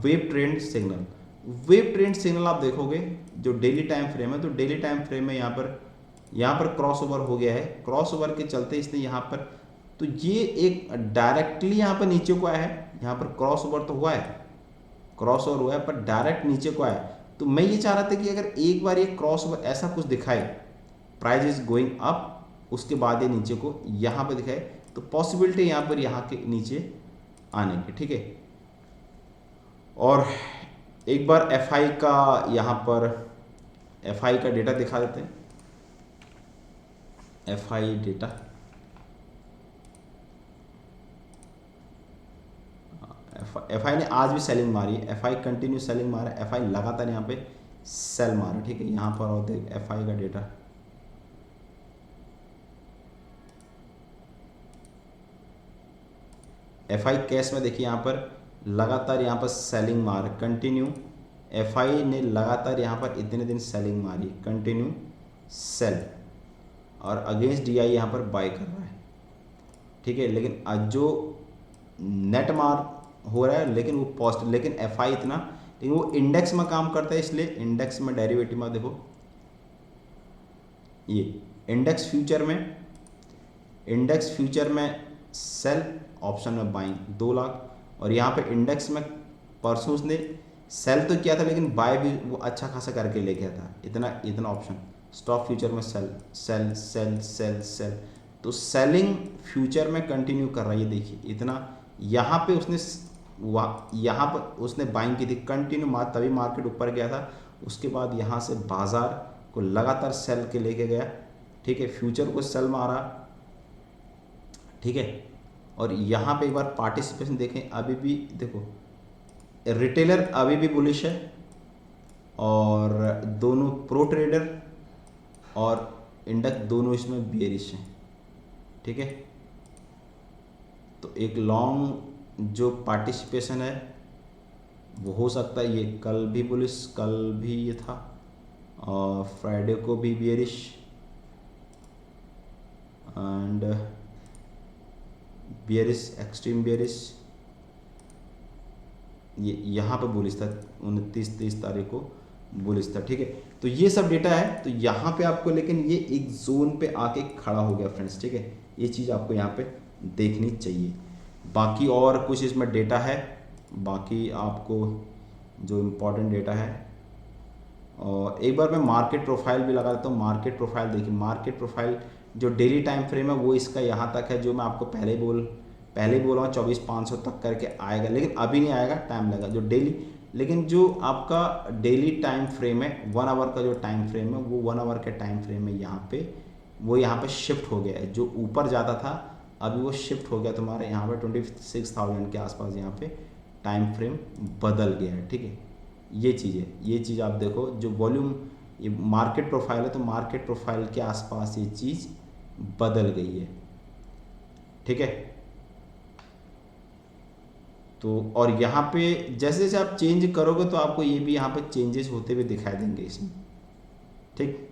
wave trend signal. Wave trend signal आप देखोगे जो डेली टाइम फ्रेम है, तो डेली टाइम फ्रेम में यहाँ पर क्रॉस ओवर हो गया है। क्रॉस ओवर के चलते इसने यहाँ पर तो ये एक डायरेक्टली यहाँ पर नीचे को आया है, यहाँ पर क्रॉस ओवर तो हुआ है, क्रॉस ओवर हुआ है, पर डायरेक्ट नीचे को आया। तो मैं ये चाह रहा था कि अगर एक बार ये क्रॉस ओवर ऐसा कुछ दिखाए, प्राइस इज गोइंग अप, उसके बाद ये नीचे को यहाँ पर दिखाए, तो पॉसिबिलिटी यहाँ पर यहाँ के नीचे आने की, ठीक है। और एक बार एफआई का यहाँ पर एफआई का डेटा दिखा देते हैं। एफआई डेटा, एफआई ने आज भी सेलिंग मारी है, एफआई कंटिन्यू सेलिंग मारा है, एफआई लगातार यहाँ पे सेल मारा, ठीक है। यहाँ पर और देख एफआई का डेटा, एफआई कैश में देखिए यहाँ पर लगातार यहाँ पर सेलिंग मार कंटिन्यू, एफआई ने लगातार यहाँ पर इतने दिन सेलिंग मारी, कंटिन्यू सेल, और अगेंस्ट डीआई यहाँ पर बाय कर रहा है, ठीक है। लेकिन आज जो नेट मार हो रहा है, लेकिन वो पॉजिटिव, लेकिन एफआई इतना, लेकिन वो इंडेक्स में काम करता है, इसलिए इंडेक्स में डेरिवेटिव में देखो, ये इंडेक्स फ्यूचर में सेल, ऑप्शन में बाइंग 2 लाख, और यहाँ पे इंडेक्स में परसों उसने सेल तो किया था, लेकिन बाय भी वो अच्छा खासा करके ले गया था, इतना ऑप्शन। स्टॉक फ्यूचर में sell sell sell sell sell, तो सेलिंग फ्यूचर में कंटिन्यू कर रही है, देखिए इतना। यहाँ पे उसने यहाँ पर उसने बाइंग की थी कंटिन्यू, तभी मार्केट ऊपर गया था, उसके बाद यहाँ से बाजार को लगातार सेल के लेके गया, ठीक है। फ्यूचर को सेल मारा, ठीक है। और यहाँ पे एक बार पार्टिसिपेशन देखें, अभी भी देखो रिटेलर अभी भी बुलिश है, और दोनों प्रो ट्रेडर और इंडेक्स दोनों इसमें बेरिश हैं, ठीक है। तो एक लॉन्ग जो पार्टिसिपेशन है वो हो सकता है, ये कल भी बुलिश, कल भी ये था, और फ्राइडे को भी bearish, and bearish, extreme bearish, ये यहाँ पे बुलिश था 29-30 तारीख को बुलिश था, ठीक है। तो ये सब डेटा है, तो यहाँ पे आपको, लेकिन ये एक जोन पे आके खड़ा हो गया फ्रेंड्स, ठीक है। ये चीज़ आपको यहाँ पे देखनी चाहिए। बाकी और कुछ इसमें डेटा है, बाकी आपको जो इम्पोर्टेंट डेटा है, और एक बार मैं मार्केट प्रोफाइल भी लगा देता हूँ। मार्केट प्रोफाइल देखिए, मार्केट प्रोफाइल जो डेली टाइम फ्रेम है वो इसका यहाँ तक है, जो मैं आपको पहले ही बोल रहा हूँ 24,500 तक करके आएगा, लेकिन अभी नहीं आएगा, टाइम लगेगा जो डेली। लेकिन जो आपका डेली टाइम फ्रेम है, 1 आवर का जो टाइम फ्रेम है, वो 1 आवर के टाइम फ्रेम में यहाँ पे शिफ्ट हो गया है। जो ऊपर जाता था अभी वो शिफ्ट हो गया तुम्हारे यहाँ पे 26,000 के आसपास, यहाँ पे टाइम फ्रेम बदल गया है, ठीक है। ये चीज़ है, ये चीज़ आप देखो, जो वॉल्यूम, ये मार्केट प्रोफाइल है, तो मार्केट प्रोफाइल के आसपास ये चीज़ बदल गई है, ठीक है। तो और यहाँ पे जैसे जैसे आप चेंज करोगे तो आपको ये भी यहाँ पे चेंजेस होते हुए दिखाई देंगे इसमें, ठीक।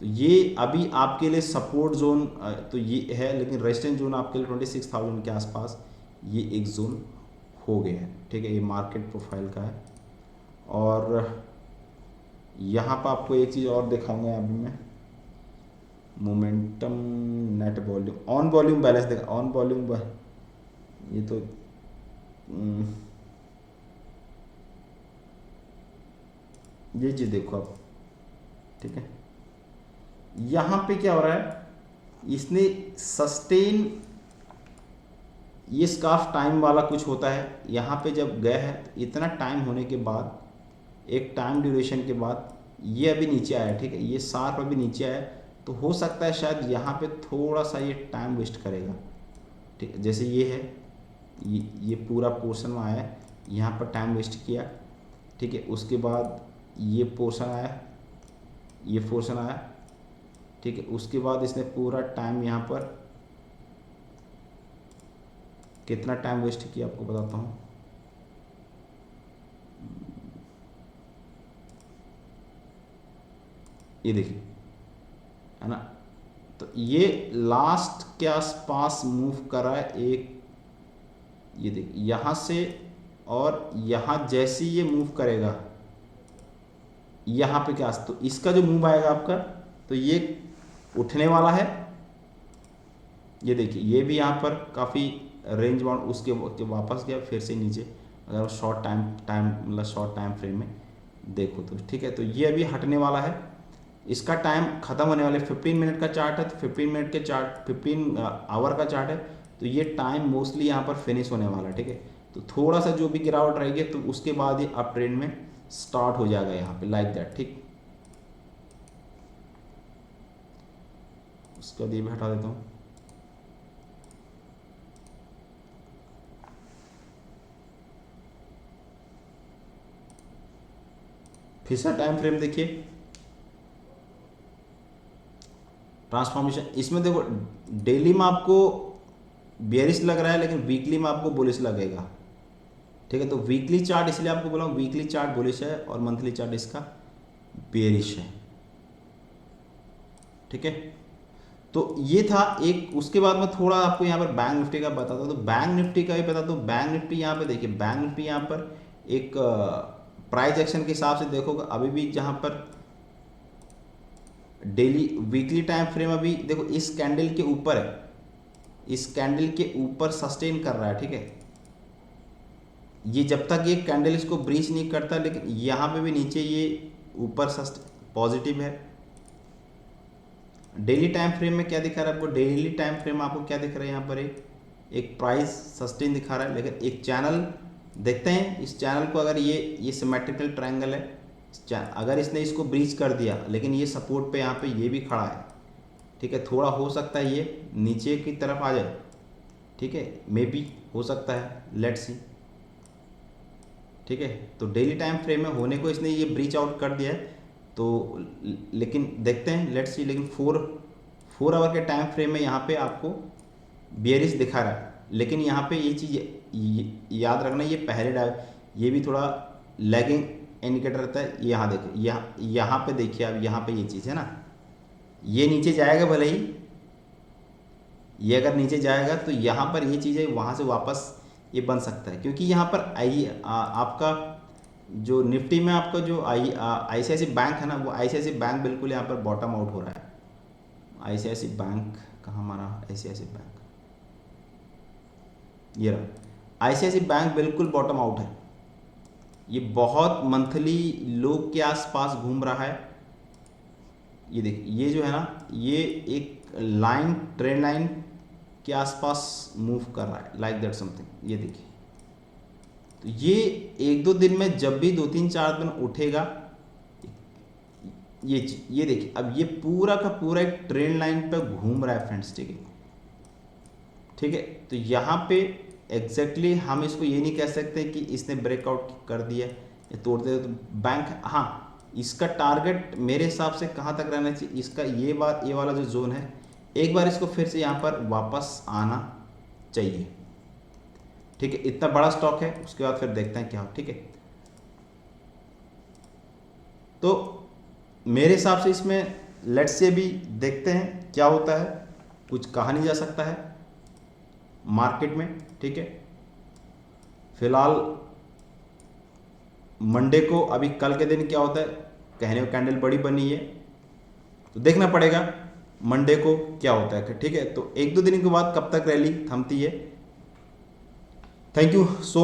तो ये अभी आपके लिए सपोर्ट जोन तो ये है, लेकिन रेजिस्टेंस जोन आपके लिए 26,000 के आसपास ये एक जोन हो गया है, ठीक है। ये मार्केट प्रोफाइल का है। और यहाँ पर आपको एक चीज़ और दिखाऊंगा अभी मैं, momentum, net volume, on volume balance देखा, ऑन वॉल्यूम, ये तो ये चीज़ देखो आप, ठीक है। यहाँ पे क्या हो रहा है, इसने सस्टेन, ये स्काफ टाइम वाला कुछ होता है, यहाँ पे जब गया है तो इतना टाइम होने के बाद, एक टाइम ड्यूरेशन के बाद ये अभी नीचे आया, ठीक है। ये शार्प अभी नीचे आया, तो हो सकता है शायद यहाँ पे थोड़ा सा ये टाइम वेस्ट करेगा, ठीक है। जैसे ये है, ये पूरा पोर्शन में आया, यहाँ पर टाइम वेस्ट किया, ठीक है। उसके बाद ये पोर्शन आया, ये पोर्शन आया, ठीक है। उसके बाद इसने पूरा टाइम यहाँ पर कितना टाइम वेस्ट किया आपको बताता हूँ। ये देखिए, है ना, तो ये लास्ट के आसपास मूव कर रहा है एक, ये देखिए यहाँ से, और यहाँ जैसे ये मूव करेगा यहाँ पे क्या, तो इसका जो मूव आएगा आपका, तो ये उठने वाला है, ये देखिए ये भी यहाँ पर काफ़ी रेंज बाउंड उसके वापस गया फिर से नीचे। अगर शॉर्ट टाइम मतलब शॉर्ट टाइम फ्रेम में देखो तो ठीक है, तो ये अभी हटने वाला है, इसका टाइम खत्म होने वाले 15 मिनट का चार्ट है, तो 15 मिनट के चार्ट 15 आवर का चार्ट है, तो ये टाइम मोस्टली यहाँ पर फिनिश होने वाला है। ठीक है, तो थोड़ा सा जो भी गिरावट रहेगी तो उसके बाद ही अप ट्रेंड में स्टार्ट हो जाएगा यहाँ पे लाइक दैट। ठीक, उसके बाद ये भी हटा देता हूँ। फिर से टाइम फ्रेम देखिए, ट्रांसफॉर्मेशन इसमें देखो डेली में आपको बेयरिश लग रहा है लेकिन वीकली में आपको बुलिश लगेगा। ठीक है, तो वीकली चार्ट इसलिए आपको बोला हूँ वीकली चार्ट बुलिश है और मंथली चार्ट इसका बेयरिश है। ठीक है, तो ये था एक। उसके बाद में थोड़ा आपको यहाँ पर बैंक निफ्टी का बताता हूँ, तो बैंक निफ्टी का भी बताता हूँ। बैंक निफ्टी यहाँ पे देखिए, बैंक निफ्टी यहाँ पर एक प्राइस एक्शन के हिसाब से देखोगे अभी भी जहाँ पर डेली वीकली टाइम फ्रेम अभी देखो इस कैंडल के ऊपर है, इस कैंडल के ऊपर सस्टेन कर रहा है। ठीक है, ये जब तक ये कैंडल इसको ब्रीच नहीं करता, लेकिन यहाँ पे भी नीचे ये ऊपर पॉजिटिव है। डेली टाइम फ्रेम में क्या दिखा रहा है आपको, डेली टाइम फ्रेम आपको क्या दिख रहा है, यहाँ पर एक प्राइस सस्टेन दिखा रहा है, लेकिन एक चैनल देखते हैं। इस चैनल को अगर ये सिमेट्रिकल ट्रायंगल है, अगर इसने इसको ब्रीच कर दिया, लेकिन ये सपोर्ट पे यहाँ पे ये भी खड़ा है। ठीक है, थोड़ा हो सकता है ये नीचे की तरफ आ जाए। ठीक है, मे बी हो सकता है, लेट्स सी। ठीक है, तो डेली टाइम फ्रेम में होने को इसने ये ब्रीच आउट कर दिया है, तो लेकिन देखते हैं, लेट्स सी। लेकिन 4 आवर के टाइम फ्रेम में यहाँ पे आपको बेयरिश दिखा रहा है, लेकिन यहाँ पे ये चीज़ याद रखना, ये पहले ये भी थोड़ा लैगिंग इंडिकेटर रहता है। यहाँ देखो, यहाँ पे देखिए आप, यहाँ पे ये चीज़ है ना, ये नीचे जाएगा भले ही, ये अगर नीचे जाएगा तो यहाँ पर ये चीज़ है, वहाँ से वापस ये बन सकता है, क्योंकि यहाँ पर आपका जो निफ्टी में आपका जो ICICI बैंक है ना, वो ICICI बैंक बिल्कुल यहाँ पर बॉटम आउट हो रहा है। ICICI बैंक कहाँ मारा, ICICI बैंक ये रहा, ICICI बैंक बिल्कुल बॉटम आउट है। ये बहुत मंथली लो के आसपास घूम रहा है। ये देखिए, ये जो है ना, ये एक लाइन, ट्रेंड लाइन के आसपास मूव कर रहा है, लाइक दैट समथिंग। ये देखिए, तो ये 1-2 दिन में जब भी 2-3-4 दिन उठेगा, ये देखिए, अब ये पूरा का पूरा एक ट्रेंड लाइन पे घूम रहा है फ्रेंड्स। ठीक है, ठीक है, तो यहाँ पे एग्जैक्टली हम इसको ये नहीं कह सकते कि इसने ब्रेकआउट कर दिया या तोड़ दिया। तो बैंक, हाँ, इसका टारगेट मेरे हिसाब से कहाँ तक रहना चाहिए, इसका ये वाला जो जोन है, एक बार इसको फिर से यहाँ पर वापस आना चाहिए। ठीक है, इतना बड़ा स्टॉक है, उसके बाद फिर देखते हैं क्या हो। ठीक है, तो मेरे हिसाब से इसमें लेट्स से भी देखते हैं क्या होता है, कुछ कहा नहीं जा सकता है मार्केट में। ठीक है, फिलहाल मंडे को, अभी कल के दिन क्या होता है, कहने को कैंडल बड़ी बनी है, तो देखना पड़ेगा मंडे को क्या होता है। ठीक है, तो 1-2 दिन के बाद कब तक रैली थमती है। Thank you so